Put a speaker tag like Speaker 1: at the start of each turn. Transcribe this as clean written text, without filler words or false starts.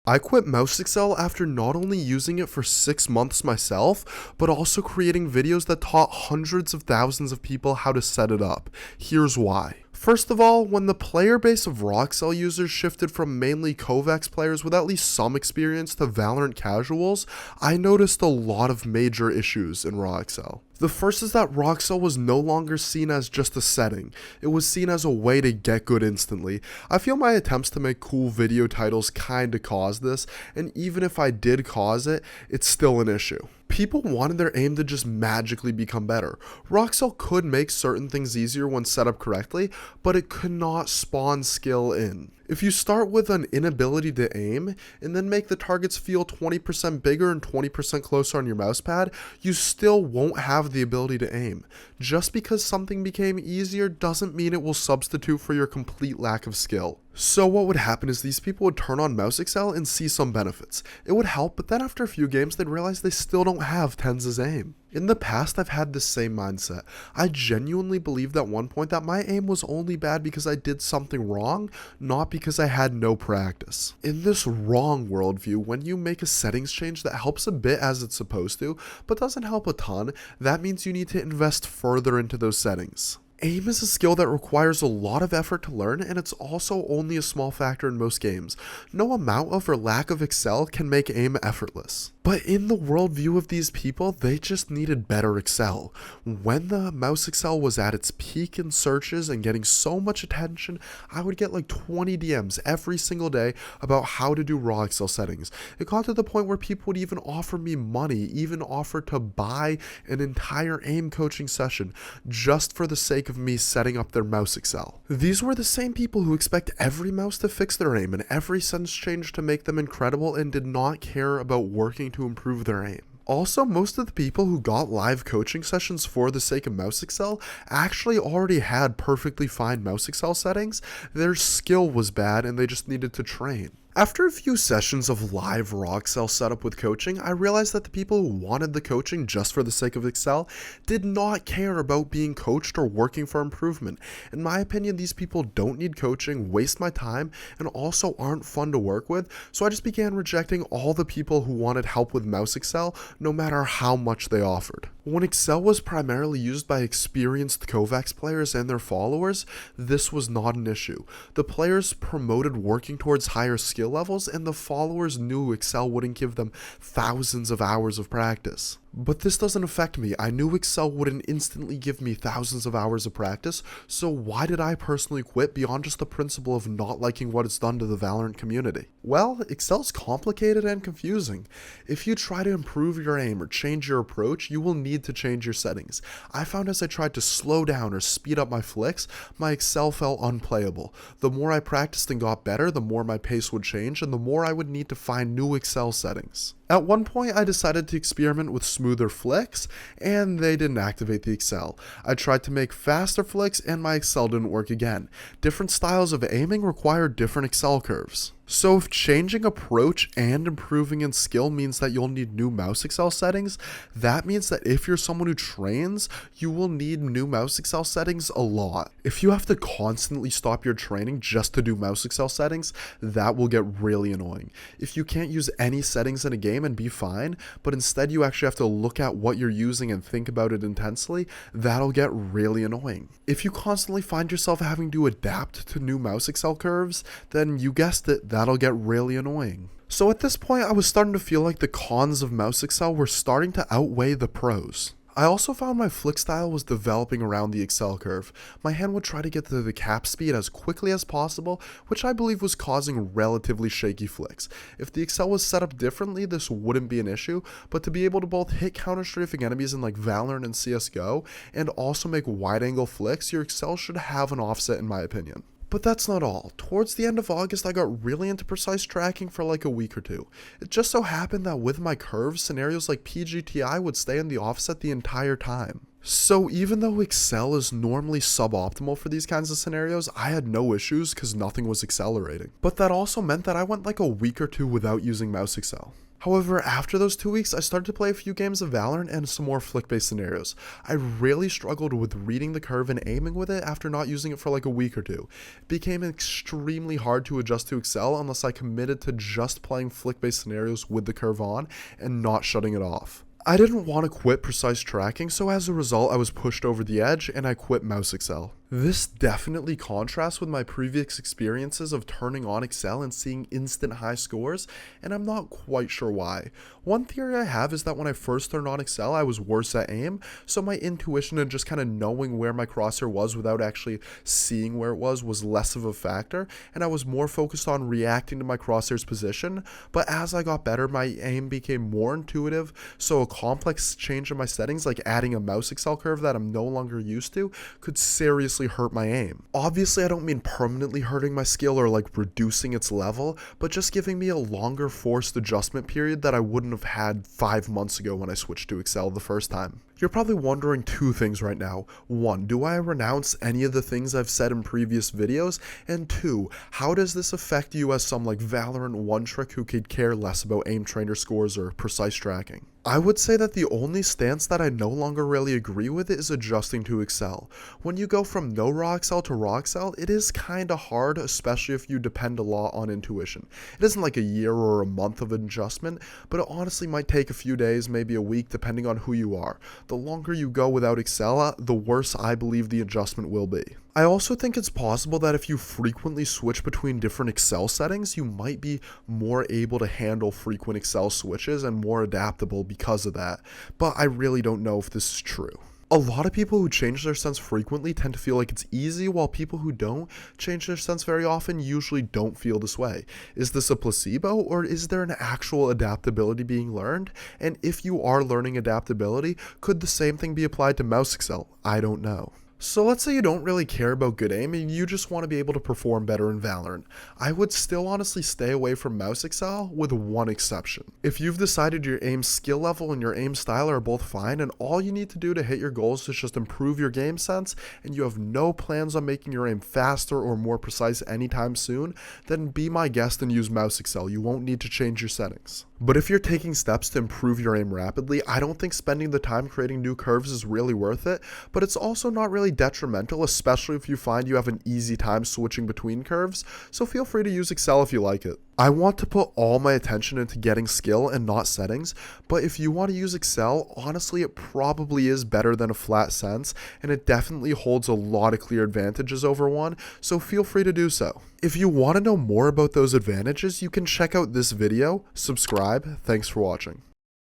Speaker 1: I quit Mouse Accel after not only using it for 6 months myself, but also creating videos that taught hundreds of thousands of people how to set it up. Here's why. First of all, when the player base of Accel users shifted from mainly Kovaaks players with at least some experience to Valorant casuals, I noticed a lot of major issues in Accel. The first is that Accel was no longer seen as just a setting, it was seen as a way to get good instantly. I feel my attempts to make cool video titles kinda caused this, and even if I did cause it, it's still an issue. People wanted their aim to just magically become better. Accel could make certain things easier when set up correctly, but it could not spawn skill in. If you start with an inability to aim, and then make the targets feel 20% bigger and 20% closer on your mousepad, you still won't have the ability to aim. Just because something became easier doesn't mean it will substitute for your complete lack of skill. So what would happen is these people would turn on Mouse Accel and see some benefits. It would help, but then after a few games they'd realize they still don't have Tenz's aim. In the past, I've had the same mindset. I genuinely believed at one point that my aim was only bad because I did something wrong, not because I had no practice. In this wrong worldview, when you make a settings change that helps a bit as it's supposed to, but doesn't help a ton, that means you need to invest further into those settings. Aim is a skill that requires a lot of effort to learn, and it's also only a small factor in most games. No amount of or lack of Accel can make aim effortless. But in the worldview of these people, they just needed better Accel. When the Mouse Accel was at its peak in searches and getting so much attention, I would get like 20 DMs every single day about how to do raw Accel settings. It got to the point where people would even offer me money, even offer to buy an entire aim coaching session just for the sake of me setting up their Mouse Accel. These were the same people who expect every mouse to fix their aim and every sense change to make them incredible and did not care about working to improve their aim. Also, most of the people who got live coaching sessions for the sake of Mouse Accel actually already had perfectly fine Mouse Accel settings. Their skill was bad and they just needed to train. After a few sessions of live raw Accel setup with coaching, I realized that the people who wanted the coaching just for the sake of Accel did not care about being coached or working for improvement. In my opinion, these people don't need coaching, waste my time, and also aren't fun to work with, so I just began rejecting all the people who wanted help with Mouse Accel, no matter how much they offered. When Accel was primarily used by experienced Kovaaks players and their followers, this was not an issue. The players promoted working towards higher skill levels, and the followers knew Accel wouldn't give them thousands of hours of practice. But this doesn't affect me. I knew Accel wouldn't instantly give me thousands of hours of practice, so why did I personally quit beyond just the principle of not liking what it's done to the Valorant community? Well, Accel's complicated and confusing. If you try to improve your aim or change your approach, you will need to change your settings. I found as I tried to slow down or speed up my flicks, my Accel felt unplayable. The more I practiced and got better, the more my pace would change, and the more I would need to find new Accel settings. At one point, I decided to experiment with smoother flicks, and they didn't activate the Accel. I tried to make faster flicks, and my Accel didn't work again. Different styles of aiming require different Accel curves. So if changing approach and improving in skill means that you'll need new Mouse Accel settings, that means that if you're someone who trains, you will need new Mouse Accel settings a lot. If you have to constantly stop your training just to do Mouse Accel settings, that will get really annoying. If you can't use any settings in a game and be fine, but instead you actually have to look at what you're using and think about it intensely, that'll get really annoying. If you constantly find yourself having to adapt to new Mouse Accel curves, then you guessed it, that'll get really annoying. So at this point, I was starting to feel like the cons of Mouse Accel were starting to outweigh the pros. I also found my flick style was developing around the Accel curve. My hand would try to get to the cap speed as quickly as possible, which I believe was causing relatively shaky flicks. If the Accel was set up differently, this wouldn't be an issue, but to be able to both hit counter-strafing enemies in like Valorant and CSGO, and also make wide-angle flicks, your Accel should have an offset in my opinion. But that's not all. Towards the end of August, I got really into precise tracking for like a week or two. It just so happened that with my curves, scenarios like PGTI would stay in the offset the entire time. So even though Accel is normally suboptimal for these kinds of scenarios, I had no issues because nothing was accelerating. But that also meant that I went like a week or two without using Mouse Accel. However, after those 2 weeks, I started to play a few games of Valorant and some more flick-based scenarios. I really struggled with reading the curve and aiming with it after not using it for like a week or two. It became extremely hard to adjust to Accel unless I committed to just playing flick-based scenarios with the curve on and not shutting it off. I didn't want to quit precise tracking, so as a result I was pushed over the edge and I quit mouse Accel. This definitely contrasts with my previous experiences of turning on Accel and seeing instant high scores, and I'm not quite sure why. One theory I have is that when I first turned on Accel, I was worse at aim, so my intuition and just kind of knowing where my crosshair was without actually seeing where it was less of a factor, and I was more focused on reacting to my crosshair's position. But as I got better, my aim became more intuitive, so a complex change in my settings, like adding a mouse Accel curve that I'm no longer used to, could seriously hurt my aim. Obviously, I don't mean permanently hurting my skill or like reducing its level, but just giving me a longer forced adjustment period that I wouldn't have had 5 months ago when I switched to Accel the first time. You're probably wondering two things right now. One, do I renounce any of the things I've said in previous videos? And two, how does this affect you as some like Valorant one trick who could care less about aim trainer scores or precise tracking? I would say that the only stance that I no longer really agree with is adjusting to Accel. When you go from no raw Accel to raw Accel, it is kinda hard, especially if you depend a lot on intuition. It isn't like a year or a month of adjustment, but it honestly might take a few days, maybe a week, depending on who you are. The longer you go without Accel, the worse I believe the adjustment will be. I also think it's possible that if you frequently switch between different Accel settings, you might be more able to handle frequent Accel switches and more adaptable because of that, but I really don't know if this is true. A lot of people who change their sense frequently tend to feel like it's easy, while people who don't change their sense very often usually don't feel this way. Is this a placebo, or is there an actual adaptability being learned? And if you are learning adaptability, could the same thing be applied to mouse Accel? I don't know. So let's say you don't really care about good aim and you just want to be able to perform better in Valorant. I would still honestly stay away from mouse Accel with one exception. If you've decided your aim skill level and your aim style are both fine and all you need to do to hit your goals is just improve your game sense and you have no plans on making your aim faster or more precise anytime soon, then be my guest and use mouse Accel. You won't need to change your settings. But if you're taking steps to improve your aim rapidly, I don't think spending the time creating new curves is really worth it, but it's also not really detrimental, especially if you find you have an easy time switching between curves, so feel free to use Accel if you like it. I want to put all my attention into getting skill and not settings, but if you want to use Accel, honestly it probably is better than a flat sense, and it definitely holds a lot of clear advantages over one, so feel free to do so. If you want to know more about those advantages, you can check out this video, subscribe, thanks for watching.